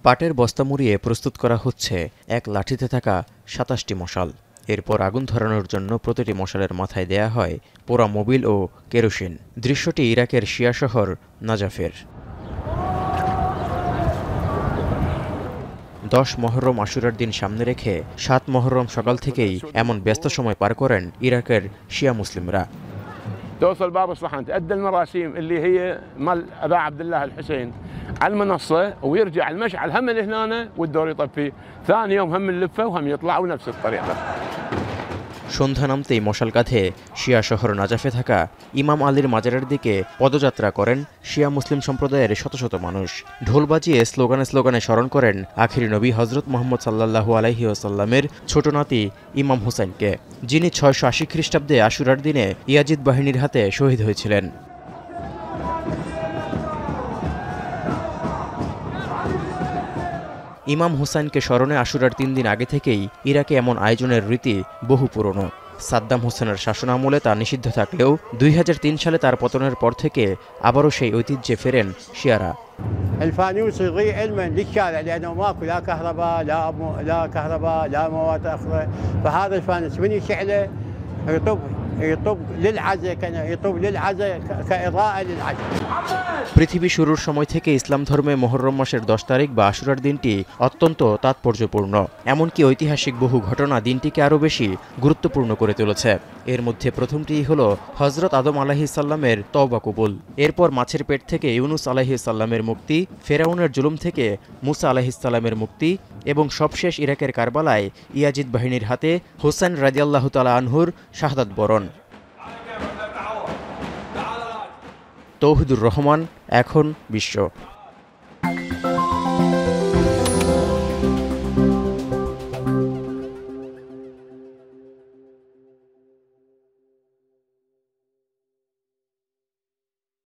পাটের বস্তা মুড়িয়ে প্রস্তুত করা হচ্ছে এক লাঠিতে থাকা ২৭টি মশাল। এরপর আগুন ধরানোর জন্য প্রতিটি মশালের মাথায় দেয়া হয় পোড়া মোবিল ও কেরোসিন। দৃশ্যটি ইরাকের শিয়া শহর নাজাফের। ১০ মহররম আশুরার দিন সামনে রেখে ৭ মহররম সকাল থেকেই এমন ব্যস্ত সময় পার করেন ইরাকের শিয়া মুসলিমরা। توصل باب اصفهان تأدى المراسيم اللي هي مال ابا عبد الله الحسين على المنصه ويرجع المشعل هم لهنا والدور يطفي، ثاني يوم هم نلفه وهم يطلعوا نفس الطريقه। সন্ধ্যা নামতেই মশাল কাঁধে শিয়া শহর নাজাফে থাকা ইমাম আলীর মাজারের দিকে পদযাত্রা করেন শিয়া মুসলিম সম্প্রদায়ের শত শত মানুষ। ঢোল বাজিয়ে স্লোগানে স্লোগানে স্মরণ করেন আখিরি নবী হজরত মুহাম্মদ সাল্লাল্লাহু আলাইহি ওয়াসাল্লামের ছোট নাতি ইমাম হুসাইনকে, যিনি ৬৮০ খ্রিস্টাব্দে আশুরার দিনে ইয়াজিদ বাহিনীর হাতে শহীদ হয়েছিলেন। ইমাম হুসাইনকে স্মরণে আশুরার ৩ দিন আগে থেকেই ইরাকে এমন আয়োজনের রীতি বহু পুরনো। সাদ্দাম হোসেনের শাসনামলে তা নিষিদ্ধ থাকলেও ২০০৩ সালে তার পতনের পর থেকে আবারও সেই ঐতিহ্যে ফেরেন শিয়ারা। الفانوس يضيء علما للشارع لانه ماكو لا كهرباء لا كهرباء لا مواد اخرى، فهذا الفانوس من يشعله يطب للعزاء يطب للعزاء كإضاءة للعزاء। পৃথিবী শুরুর সময় থেকে ইসলাম ধর্মে মুহররম মাসের ১০ তারিখ বা আশুরার দিনটি অত্যন্ত তাৎপর্যপূর্ণ। এমনকি ঐতিহাসিক বহু ঘটনা দিনটিকে আরও বেশি গুরুত্বপূর্ণ করে তুলেছে। এর মধ্যে প্রথমটি হল হজরত আদম আলাইহিস সালামের তওবা কবুল। এরপর মাছের পেট থেকে ইউনুস আলাইহিস সালামের মুক্তি, ফেরাউনের জুলুম থেকে মুসা আলাইহিস সালামের মুক্তি এবং সবশেষ ইরাকের কারবালায় ইয়াজিদ বাহিনীর হাতে হোসেন রাদিয়াল্লাহু তাআলা আনহুর শাহাদাত বরণ। তৌহিদুর রহমান, এখন বিশ্ব।